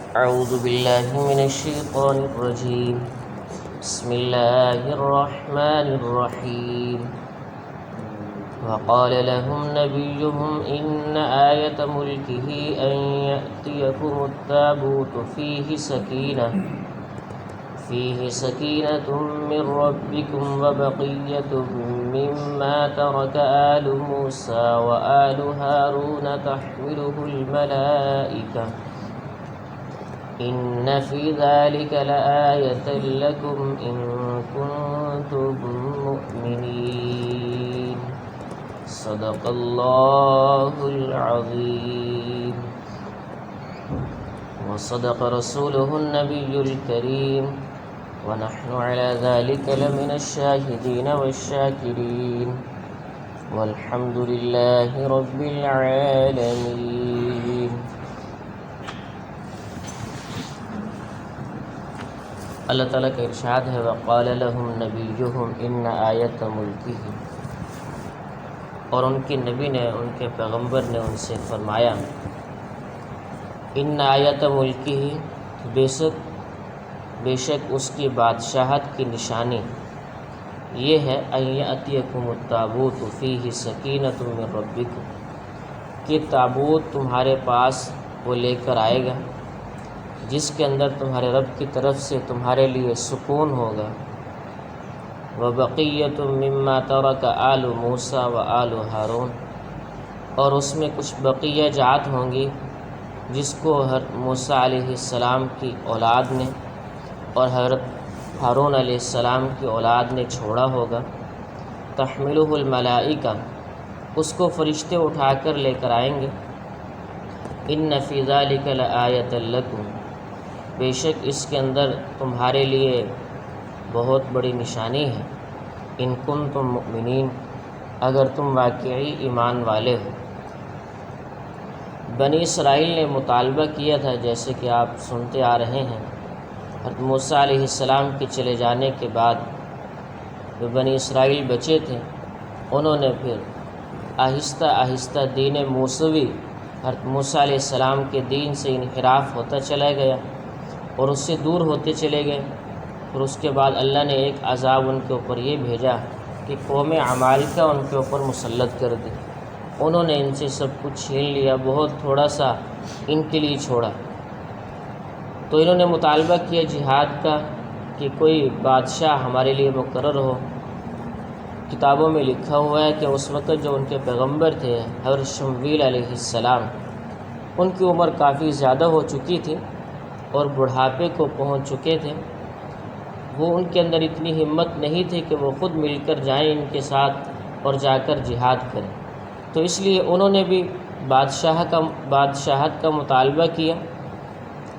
أعوذ بالله من الشيطان الرجيم. بسم الله الرحمن الرحيم. وقال لهم نبيهم إن آية ملكه أن يأتيكم التابوت فيه سكينة من ربكم وبقية مما ترك آل موسى وآل هارون تحمله الملائكة إن في ذلك لآية لكم إن كنتم مؤمنين. صدق الله العظيم وصدق رسوله النبي الكريم ونحن على ذلك لمن الشاهدين والشاكرين والحمد لله رب العالمين. اللہ تعالیٰ کا ارشاد ہے وقال لهم نبيهم إن آية ملكه، اور ان کے نبی نے، ان کے پیغمبر نے ان سے فرمایا ان آیت ملکہ، بے شک اس کی بادشاہت کی نشانی یہ ہے ان یأتیکم التابوت فیہ سکینۃ من ربکم، کہ تابوت تمہارے پاس وہ لے کر آئے گا جس کے اندر تمہارے رب کی طرف سے تمہارے لیے سکون ہوگا، وبقیۃ مما ترک آل موسیٰ و آل ہارون، اور اس میں کچھ بقیہ جات ہوں گی جس کو حضرت موسیٰ علیہ السلام کی اولاد نے اور حضرت ہارون علیہ السلام کی اولاد نے چھوڑا ہوگا، تحملہ الملائکہ، اس کو فرشتے اٹھا کر لے کر آئیں گے، ان فی ذلک لآیۃ لکم، بے شک اس کے اندر تمہارے لیے بہت بڑی نشانی ہے، ان کنتم مؤمنین، اگر تم واقعی ایمان والے ہو۔ بنی اسرائیل نے مطالبہ کیا تھا، جیسے کہ آپ سنتے آ رہے ہیں، حضرت موسیٰ علیہ السلام کے چلے جانے کے بعد جو بنی اسرائیل بچے تھے انہوں نے پھر آہستہ آہستہ دین موسوی حضرت موسیٰ علیہ السلام کے دین سے انحراف ہوتا چلا گیا اور اس سے دور ہوتے چلے گئے۔ پھر اس کے بعد اللہ نے ایک عذاب ان کے اوپر یہ بھیجا کہ قوم عمالقہ ان کے اوپر مسلط کر دی، انہوں نے ان سے سب کچھ چھین لیا، بہت تھوڑا سا ان کے لیے چھوڑا۔ تو انہوں نے مطالبہ کیا جہاد کا کہ کوئی بادشاہ ہمارے لیے مقرر ہو۔ کتابوں میں لکھا ہوا ہے کہ اس وقت جو ان کے پیغمبر تھے حضرت شمویل علیہ السلام، ان کی عمر کافی زیادہ ہو چکی تھی اور بڑھاپے کو پہنچ چکے تھے، وہ ان کے اندر اتنی ہمت نہیں تھی کہ وہ خود مل کر جائیں ان کے ساتھ اور جا کر جہاد کریں، تو اس لیے انہوں نے بھی بادشاہت کا مطالبہ کیا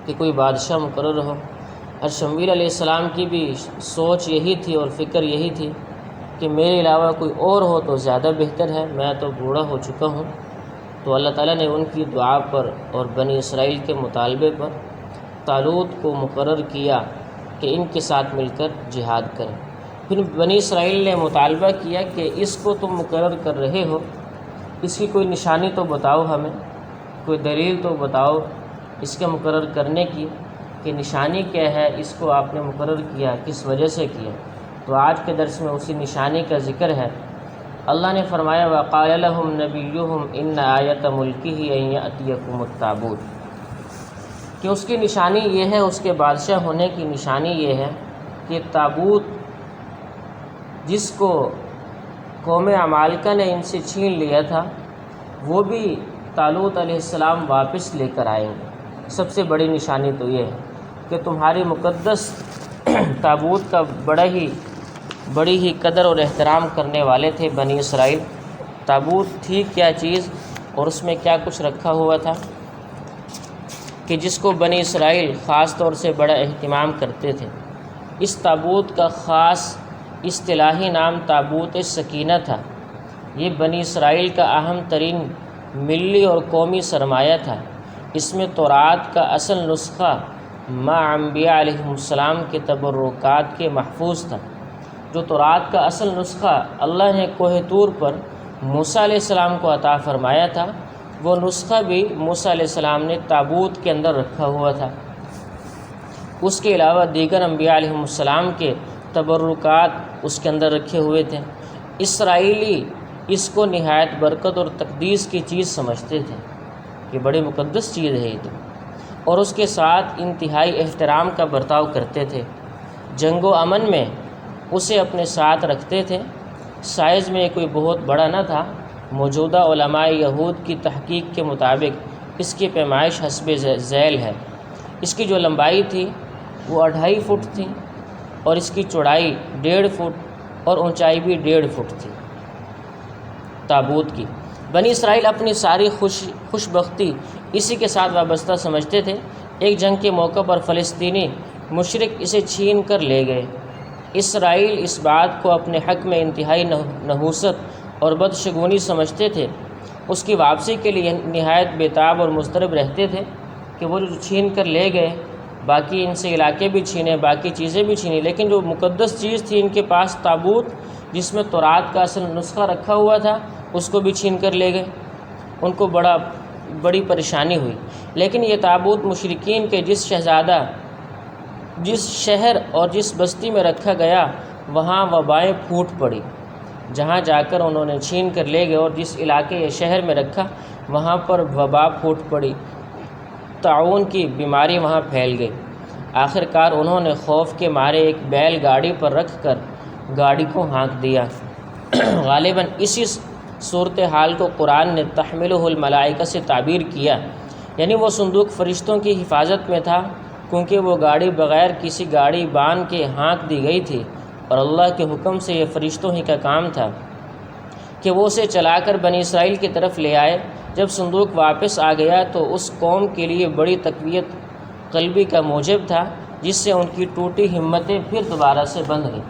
کہ کوئی بادشاہ مقرر ہو۔ اور شمویل علیہ السلام کی بھی سوچ یہی تھی اور فکر یہی تھی کہ میرے علاوہ کوئی اور ہو تو زیادہ بہتر ہے، میں تو بوڑھا ہو چکا ہوں۔ تو اللہ تعالیٰ نے ان کی دعا پر اور بنی اسرائیل کے مطالبے پر طالوت کو مقرر کیا کہ ان کے ساتھ مل کر جہاد کریں۔ پھر بنی اسرائیل نے مطالبہ کیا کہ اس کو تم مقرر کر رہے ہو، اس کی کوئی نشانی تو بتاؤ، ہمیں کوئی دلیل تو بتاؤ اس کے مقرر کرنے کی کہ نشانی کیا ہے، اس کو آپ نے مقرر کیا کس وجہ سے کیا۔ تو آج کے درس میں اسی نشانی کا ذکر ہے۔ اللہ نے فرمایا وقال لهم نبيهم ان آیۃ ملکہ ان یأتیکم التابوت، کہ اس کی نشانی یہ ہے، اس کے بادشاہ ہونے کی نشانی یہ ہے کہ تابوت جس کو قوم عمالقہ نے ان سے چھین لیا تھا وہ بھی طالوت علیہ السلام واپس لے کر آئیں گے۔ سب سے بڑی نشانی تو یہ ہے کہ تمہاری مقدس تابوت کا بڑی ہی قدر اور احترام کرنے والے تھے بنی اسرائیل۔ تابوت تھی کیا چیز اور اس میں کیا کچھ رکھا ہوا تھا کہ جس کو بنی اسرائیل خاص طور سے بڑا اہتمام کرتے تھے۔ اس تابوت کا خاص اصطلاحی نام تابوت سکینہ تھا۔ یہ بنی اسرائیل کا اہم ترین ملی اور قومی سرمایہ تھا۔ اس میں تورات کا اصل نسخہ مع انبیاء علیہ السلام کے تبرکات کے محفوظ تھا۔ جو تورات کا اصل نسخہ اللہ نے کوہ طور پر موسیٰ علیہ السلام کو عطا فرمایا تھا، وہ نسخہ بھی موسیٰ علیہ السلام نے تابوت کے اندر رکھا ہوا تھا۔ اس کے علاوہ دیگر انبیاء علیہ السلام کے تبرکات اس کے اندر رکھے ہوئے تھے۔ اسرائیلی اس کو نہایت برکت اور تقدیس کی چیز سمجھتے تھے کہ بڑی مقدس چیز ہے یہ تو، اور اس کے ساتھ انتہائی احترام کا برتاؤ کرتے تھے۔ جنگ و امن میں اسے اپنے ساتھ رکھتے تھے۔ سائز میں کوئی بہت بڑا نہ تھا۔ موجودہ علماء یہود کی تحقیق کے مطابق اس کی پیمائش حسب ذیل ہے۔ اس کی جو لمبائی تھی وہ 2.5 فٹ تھی، اور اس کی چوڑائی 1.5 فٹ اور اونچائی بھی 1.5 فٹ تھی تابوت کی۔ بنی اسرائیل اپنی ساری خوش بختی اسی کے ساتھ وابستہ سمجھتے تھے۔ ایک جنگ کے موقع پر فلسطینی مشرک اسے چھین کر لے گئے۔ اسرائیل اس بات کو اپنے حق میں انتہائی نحوست اور بدشگونی سمجھتے تھے۔ اس کی واپسی کے لیے نہایت بےتاب اور مضطرب رہتے تھے کہ وہ جو چھین کر لے گئے، باقی ان سے علاقے بھی چھینے، باقی چیزیں بھی چھینی، لیکن جو مقدس چیز تھی ان کے پاس تابوت جس میں تورات کا اصل نسخہ رکھا ہوا تھا، اس کو بھی چھین کر لے گئے۔ ان کو بڑی پریشانی ہوئی۔ لیکن یہ تابوت مشرکین کے جس شہر اور جس بستی میں رکھا گیا وہاں وبائیں پھوٹ پڑی۔ جہاں جا کر انہوں نے چھین کر لے گئے اور جس علاقے یا شہر میں رکھا وہاں پر وبا پھوٹ پڑی، طاعون کی بیماری وہاں پھیل گئی۔ آخر کار انہوں نے خوف کے مارے ایک بیل گاڑی پر رکھ کر گاڑی کو ہانک دیا۔ غالباً اسی صورتحال کو قرآن نے تحملہ الملائکہ سے تعبیر کیا، یعنی وہ صندوق فرشتوں کی حفاظت میں تھا، کیونکہ وہ گاڑی بغیر کسی گاڑی بان کے ہانک دی گئی تھی، اور اللہ کے حکم سے یہ فرشتوں ہی کا کام تھا کہ وہ اسے چلا کر بنی اسرائیل کی طرف لے آئے۔ جب صندوق واپس آ گیا تو اس قوم کے لیے بڑی تقویت قلبی کا موجب تھا، جس سے ان کی ٹوٹی ہمتیں پھر دوبارہ سے بندھ گئیں۔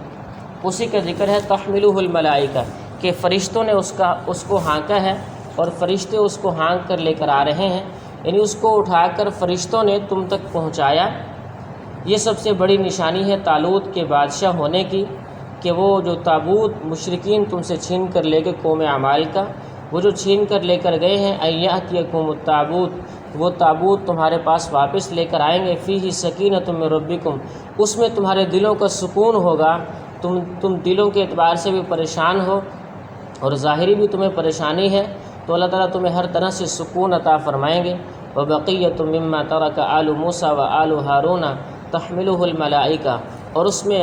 اسی کا ذکر ہے تحملہ الملائکہ، کہ فرشتوں نے اس کو ہانکا ہے، اور فرشتے اس کو ہانک کر لے کر آ رہے ہیں، یعنی اس کو اٹھا کر فرشتوں نے تم تک پہنچایا۔ یہ سب سے بڑی نشانی ہے طالوت کے بادشاہ ہونے کی، کہ وہ جو تابوت مشرکین تم سے چھین کر لے گئے قوم اعمال کا، وہ جو چھین کر لے کر گئے ہیں، ایاتیکم التابوت، وہ تابوت تمہارے پاس واپس لے کر آئیں گے، فیہ سکینۃ من ربکم، اس میں تمہارے دلوں کا سکون ہوگا۔ تم دلوں کے اعتبار سے بھی پریشان ہو اور ظاہری بھی تمہیں پریشانی ہے، تو اللہ تعالیٰ تمہیں ہر طرح سے سکون عطا فرمائیں گے۔ وبقیۃ مما ترک آل موسیٰ و آل ہارون تحملہ الملائکہ، اور اس میں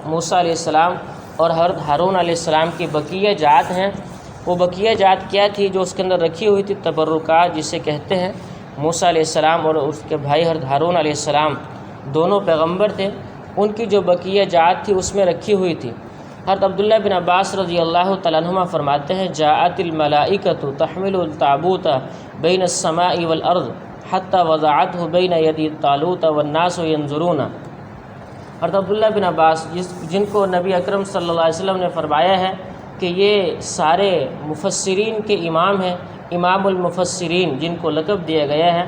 موسیٰ علیہ السلام اور حضرت ہارون علیہ السلام کی بقیہ جات ہیں۔ وہ بقیہ جات کیا تھی؟ جو اس کے اندر رکھی ہوئی تھی تبرکات جسے کہتے ہیں۔ موسیٰ علیہ السلام اور اس کے بھائی حضرت ہارون علیہ السلام دونوں پیغمبر تھے، ان کی جو بقیہ جات تھی اس میں رکھی ہوئی تھی۔ حضرت عبداللہ بن عباس رضی اللہ تعالیٰ عنہما فرماتے ہیں، جاءت الملائکۃ تحمل التابوت بین السماء والارض حتی وضعته بین یدی طالوت والناس ینظرون۔ حضرت عبداللہ بن عباس جن کو نبی اکرم صلی اللہ علیہ وسلم نے فرمایا ہے کہ یہ سارے مفسرین کے امام ہیں، امام المفسرین جن کو لقب دیا گیا ہے،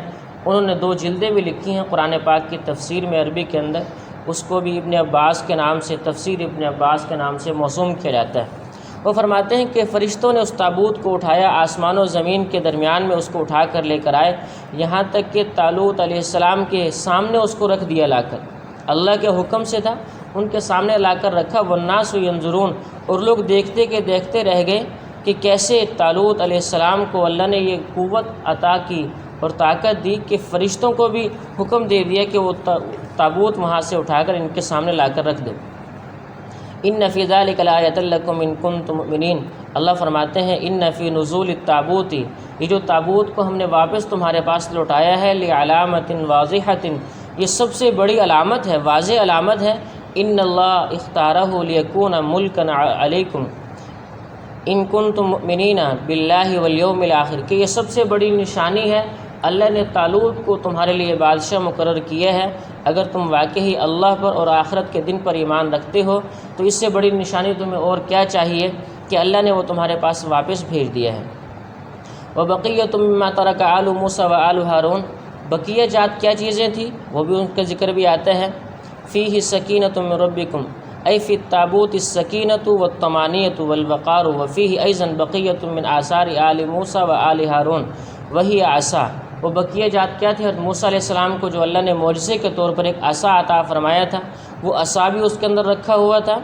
انہوں نے 2 جلدیں بھی لکھی ہیں قرآن پاک کی تفسیر میں عربی کے اندر، اس کو بھی ابن عباس کے نام سے، تفسیر ابن عباس کے نام سے موسوم کیا جاتا ہے۔ وہ فرماتے ہیں کہ فرشتوں نے اس تابوت کو اٹھایا، آسمان و زمین کے درمیان میں اس کو اٹھا کر لے کر آئے، یہاں تک کہ طالوت علیہ السلام کے سامنے اس کو رکھ دیا لا کر، اللہ کے حکم سے تھا، ان کے سامنے لا کر رکھا۔ والناس ینظرون، اور لوگ دیکھتے کہ دیکھتے رہ گئے کہ کیسے طالوت علیہ السلام کو اللہ نے یہ قوت عطا کی اور طاقت دی کہ فرشتوں کو بھی حکم دے دیا کہ وہ تابوت وہاں سے اٹھا کر ان کے سامنے لا کر رکھ دے۔ ان فی ذلک لآیۃ لکم ان کنتم مؤمنین، اللہ فرماتے ہیں ان فی نزول التابوت، یہ جو تابوت کو ہم نے واپس تمہارے پاس لوٹایا ہے، لعلامۃ واضحۃ، یہ سب سے بڑی علامت ہے، واضح علامت ہے، ان اللہ اختارہ لیکون ملکا علیکم ان کنتم مؤمنین باللہ والیوم الآخر، کہ یہ سب سے بڑی نشانی ہے، اللہ نے طالوت کو تمہارے لیے بادشاہ مقرر کیا ہے، اگر تم واقعی اللہ پر اور آخرت کے دن پر ایمان رکھتے ہو تو اس سے بڑی نشانی تمہیں اور کیا چاہیے کہ اللہ نے وہ تمہارے پاس واپس بھیج دیا ہے۔ وبقیۃ مما ترک آل موسیٰ و آل ہارون، بقیہ جات کیا چیزیں تھیں وہ بھی ان کا ذکر بھی آتا ہے۔ فیہ سکینۃ من ربکم، ای فی التابوت السکینۃ والطمانینۃ والوقار، وفیہ ایضا بقیۃ من آثار آل موسیٰ و آل ہارون وہی عصا، وہ بقیہ جات کیا تھے؟ حضرت موسیٰ علیہ السلام کو جو اللہ نے معجزے کے طور پر ایک عصا عطا فرمایا تھا، وہ عصا بھی اس کے اندر رکھا ہوا تھا،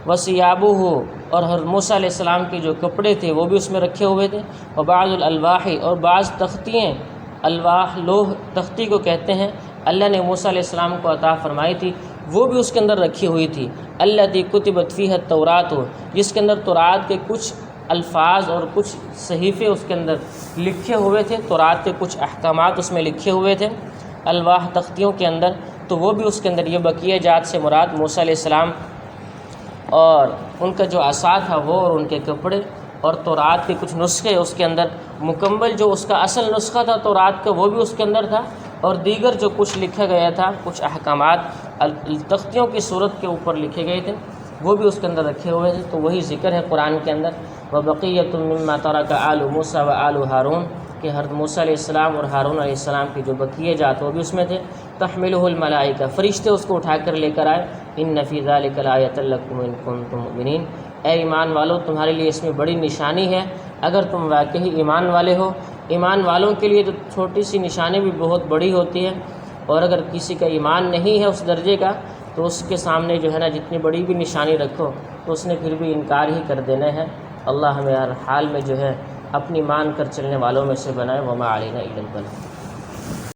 وَثِيَابُهُ، اور حضرت موسیٰ علیہ السلام کے جو کپڑے تھے وہ بھی اس میں رکھے ہوئے تھے، وَبَعْضُ الْأَلْوَاحِ، اور بعض تختیاں، الواح لوح تختی کو کہتے ہیں، اللہ نے موسیٰ علیہ السلام کو عطا فرمائی تھی، وہ بھی اس کے اندر رکھی ہوئی تھی، الَّتِي كُتِبَتْ فِيهَا التَّوْرَاةُ، جس کے اندر تورات کے کچھ الفاظ اور کچھ صحیفے اس کے اندر لکھے ہوئے تھے، تورات کے کچھ احکامات اس میں لکھے ہوئے تھے الواح تختیوں کے اندر، تو وہ بھی اس کے اندر، یہ بقیہ جات سے مراد موسیٰ علیہ السلام اور ان کا جو عصا تھا وہ، اور ان کے کپڑے اور تورات کے کچھ نسخے اس کے اندر، مکمل جو اس کا اصل نسخہ تھا تورات کا وہ بھی اس کے اندر تھا، اور دیگر جو کچھ لکھا گیا تھا، کچھ احکامات تختیوں کی صورت کے اوپر لکھے گئے تھے وہ بھی اس کے اندر رکھے ہوئے تھے۔ تو وہی ذکر ہے قرآن کے اندر، وَبَقِيَّةٌ مِّمَّا تَرَكَ آلُ مُوسَىٰ وَآلُ ہارون، کہ حضرت موسیٰ علیہ السلام اور ہارون علیہ السلام کی جو بقیہ جات وہ بھی اس میں تھے، تحملہ الملائکہ، فرشتے اس کو اٹھا کر لے کر آئے، ان فی ذلک لآیۃ لکم ان کنتم مؤمنین، اے ایمان والو تمہارے لیے اس میں بڑی نشانی ہے اگر تم واقعی ایمان والے ہو۔ ایمان والوں کے لیے تو چھوٹی سی نشانی بھی بہت بڑی ہوتی ہے، اور اگر کسی کا ایمان نہیں ہے اس درجے کا تو اس کے سامنے جو ہے نا جتنی بڑی بھی نشانی رکھو تو اس نے پھر بھی انکار ہی کر دینا ہے۔ اللہ ہمیں ہر حال میں جو ہے اپنی مان کر چلنے والوں میں سے بنائے، وما علینا الا البلاغ۔